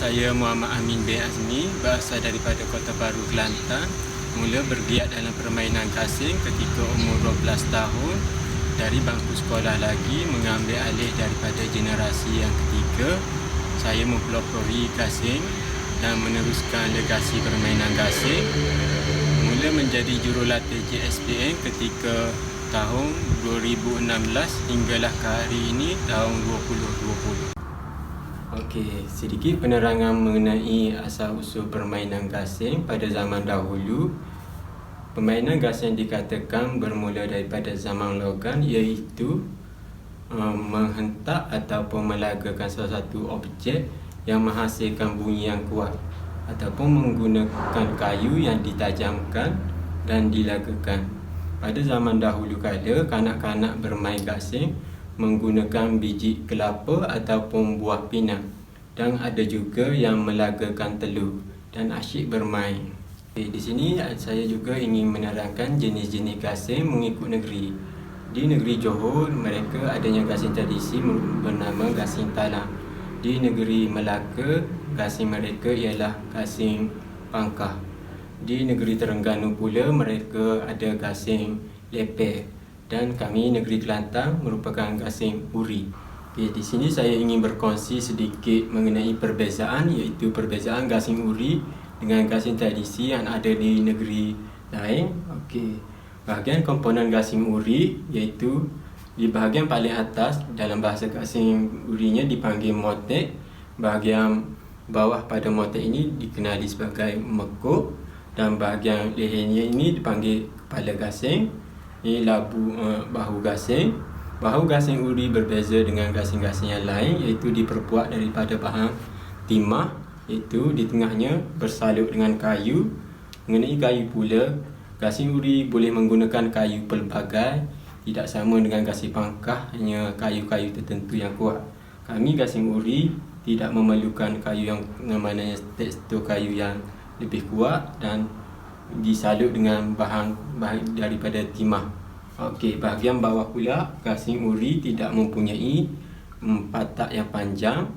Saya Muhammad Amin bin Azmi, berasal daripada Kota Baru, Kelantan. Mula bergiat dalam permainan gasing ketika umur 12 tahun. Dari bangku sekolah lagi, mengambil alih daripada generasi yang ketiga. Saya mempelopori gasing dan meneruskan legasi permainan gasing. Mula menjadi jurulatih JSPN ketika tahun 2016 hinggalah ke hari ini tahun 2020. Okey, sedikit penerangan mengenai asal-usul permainan gasing pada zaman dahulu. Permainan gasing dikatakan bermula daripada zaman logan, iaitu menghentak ataupun melagakan salah satu objek yang menghasilkan bunyi yang kuat, ataupun menggunakan kayu yang ditajamkan dan dilagakan. Pada zaman dahulu kala, kanak-kanak bermain gasing menggunakan biji kelapa ataupun buah pinang, dan ada juga yang melagakan telur dan asyik bermain. Di sini saya juga ingin menerangkan jenis-jenis gasing mengikut negeri. Di negeri Johor, mereka adanya gasing tradisi bernama gasing talang. Di negeri Melaka, gasing mereka ialah gasing pangkah. Di negeri Terengganu pula, mereka ada gasing lepeh. Dan kami negeri Kelantan merupakan gasing uri. Di sini saya ingin berkongsi sedikit mengenai perbezaan, iaitu perbezaan gasing uri dengan gasing tradisi yang ada di negeri lain. Bahagian komponen gasing uri iaitu di bahagian paling atas, dalam bahasa gasing urinya dipanggil motek. Bahagian bawah pada motek ini dikenali sebagai mekuk, dan bahagian lehernya ini dipanggil kepala gasing. Ini bahu gasing. Bahu gasing uri berbeza dengan gasing-gasing yang lain, iaitu diperbuat daripada bahan timah, iaitu di tengahnya bersalut dengan kayu. Mengenai kayu pula, gasing uri boleh menggunakan kayu pelbagai, tidak sama dengan gasing pangkah, hanya kayu-kayu tertentu yang kuat. Kami gasing uri tidak memerlukan kayu yang namanya tekstur kayu yang lebih kuat dan disalut dengan bahan daripada timah. Bahagian bawah pula, gasing uri tidak mempunyai patak yang panjang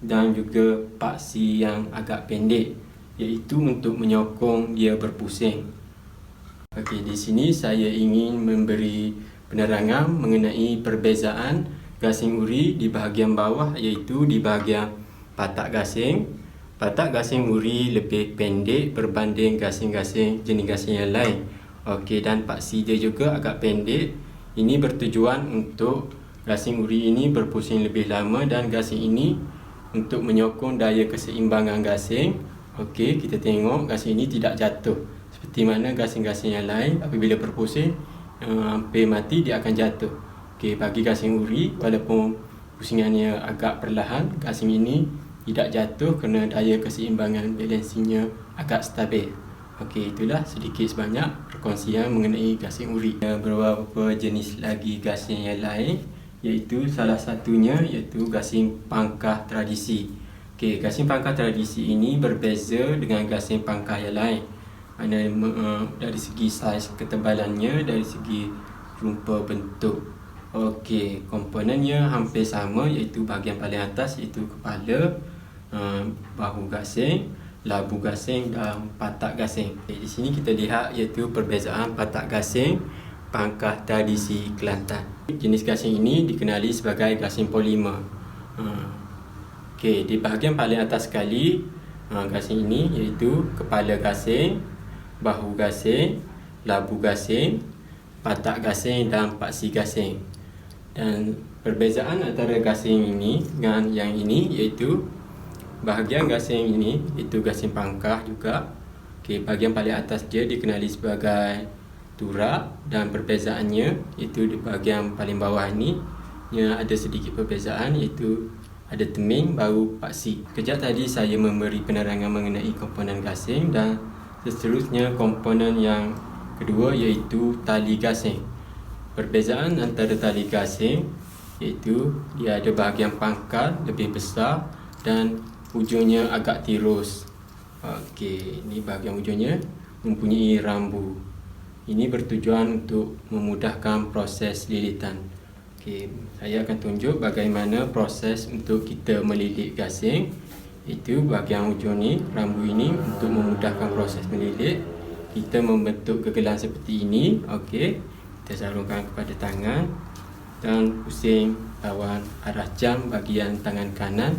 dan juga paksi yang agak pendek, iaitu untuk menyokong dia berpusing. Di sini saya ingin memberi penerangan mengenai perbezaan gasing uri di bahagian bawah, iaitu di bahagian patak gasing. Patak gasing uri lebih pendek berbanding gasing-gasing jenis gasing yang lain. Dan paksi dia juga agak pendek. Ini bertujuan untuk gasing uri ini berpusing lebih lama, dan gasing ini untuk menyokong daya keseimbangan gasing. Kita tengok gasing ini tidak jatuh seperti mana gasing-gasing yang lain apabila berpusing hampir mati dia akan jatuh. Bagi gasing uri, walaupun pusingannya agak perlahan, gasing ini tidak jatuh kerana daya keseimbangan balansinya agak stabil. Itulah sedikit sebanyak perkongsian mengenai gasing uri. Beberapa jenis lagi gasing yang lain, iaitu salah satunya iaitu gasing pangkah tradisi. Gasing pangkah tradisi ini berbeza dengan gasing pangkah yang lain. Dari segi saiz ketebalannya, dari segi rupa bentuk. Komponennya hampir sama, iaitu bahagian paling atas iaitu kepala, bahu gasing, labu gasing dan patak gasing. Di sini kita lihat iaitu perbezaan patak gasing pangkah tradisi Kelantan. Jenis gasing ini dikenali sebagai gasing polimer. Di bahagian paling atas sekali, gasing ini iaitu kepala gasing, bahu gasing, labu gasing, patak gasing dan paksi gasing. Dan perbezaan antara gasing ini dengan yang ini iaitu bahagian gasing ini itu gasing pangkah juga. Bahagian paling atas dia dikenali sebagai turak, dan perbezaannya itu di bahagian paling bawah ini ada sedikit perbezaan, iaitu ada teming baru paksi. Kejap tadi saya memberi penerangan mengenai komponen gasing, dan seterusnya komponen yang kedua iaitu tali gasing. Perbezaan antara tali gasing iaitu dia ada bahagian pangkal lebih besar dan ujungnya agak tirus. Ini bahagian ujungnya mempunyai rambu. Ini bertujuan untuk memudahkan proses lilitan. Saya akan tunjuk bagaimana proses untuk kita melilit gasing. Itu bahagian ujung ni, rambu ini, untuk memudahkan proses melilit, kita membentuk gegelan seperti ini. Okey, kita sarungkan kepada tangan dan pusing lawan arah jam bahagian tangan kanan.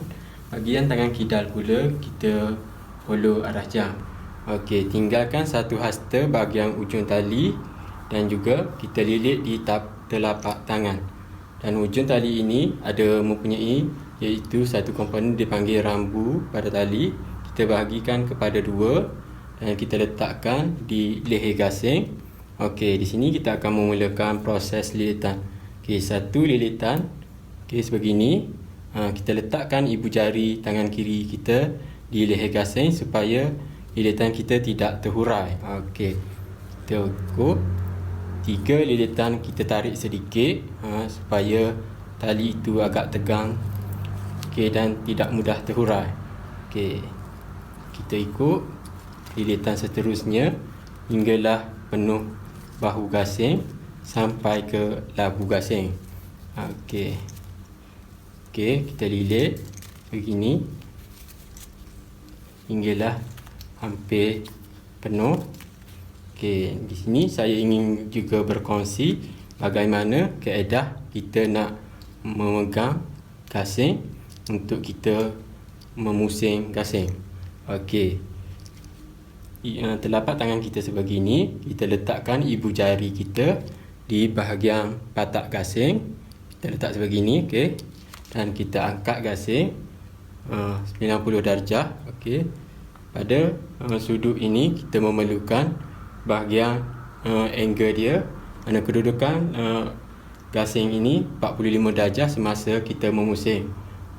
Bahagian tangan kidal pula kita follow arah jam. Okey, tinggalkan satu hasta bahagian ujung tali dan juga kita lilit di telapak tangan. Dan ujung tali ini ada mempunyai iaitu satu komponen dipanggil rambu pada tali. Kita bahagikan kepada dua dan kita letakkan di leher gasing. Okey, di sini kita akan memulakan proses lilitan. Okey, satu lilitan. Okey, sebegini. Kita letakkan ibu jari tangan kiri kita di leher gasing supaya lilitan kita tidak terhurai. Okey, kita ukur 3 lilitan, kita tarik sedikit supaya tali itu agak tegang, okey, dan tidak mudah terhurai. Okey, kita ikut lilitan seterusnya hinggalah penuh bahu gasing sampai ke labu gasing. Okey, kita lilit begini hinggalah hampir penuh. Okey, di sini saya ingin juga berkongsi bagaimana kaedah kita nak memegang gasing untuk kita memusing gasing. Okey, telapak tangan kita sebegini, kita letakkan ibu jari kita di bahagian patak gasing. Kita letak sebegini, okey, dan kita angkat gasing 90 darjah. Okey, pada sudut ini kita memerlukan bahagian angle dia, mana kedudukan gasing ini 45 darjah semasa kita memusing.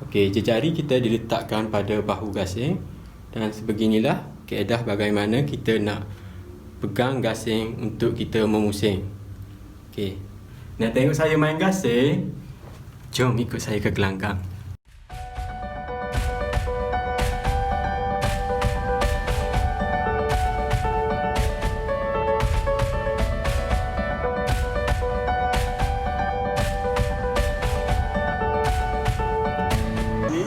Okey, jejari kita diletakkan pada bahu gasing dan sebeginilah kaedah bagaimana kita nak pegang gasing untuk kita memusing. Okey, nak tengok saya main gasing? Jom ikut saya ke gelanggang.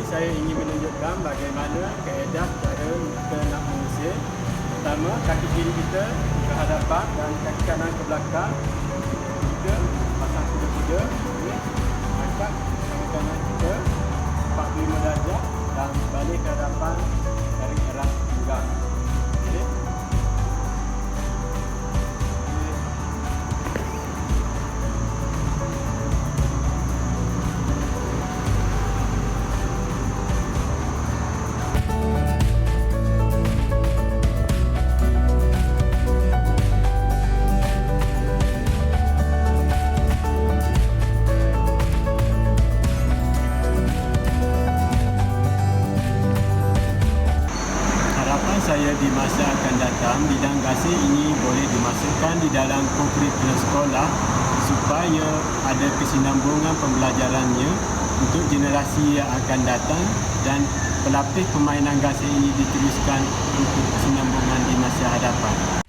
Saya ingin menunjukkan bagaimana kaedah cara kita nak memusing. Pertama, kaki kiri kita ke hadapan dan kaki kanan ke belakang. Kita pasang kuda-kuda, angkat tangan kanan kita 45 darjah dan balik ke hadapan dari arah pinggang. Okey. Saya di masa akan datang, bidang gasing ini boleh dimasukkan di dalam kurikulum sekolah supaya ada kesinambungan pembelajarannya untuk generasi yang akan datang dan pelapis permainan gasing ini diteruskan untuk kesinambungan di masa hadapan.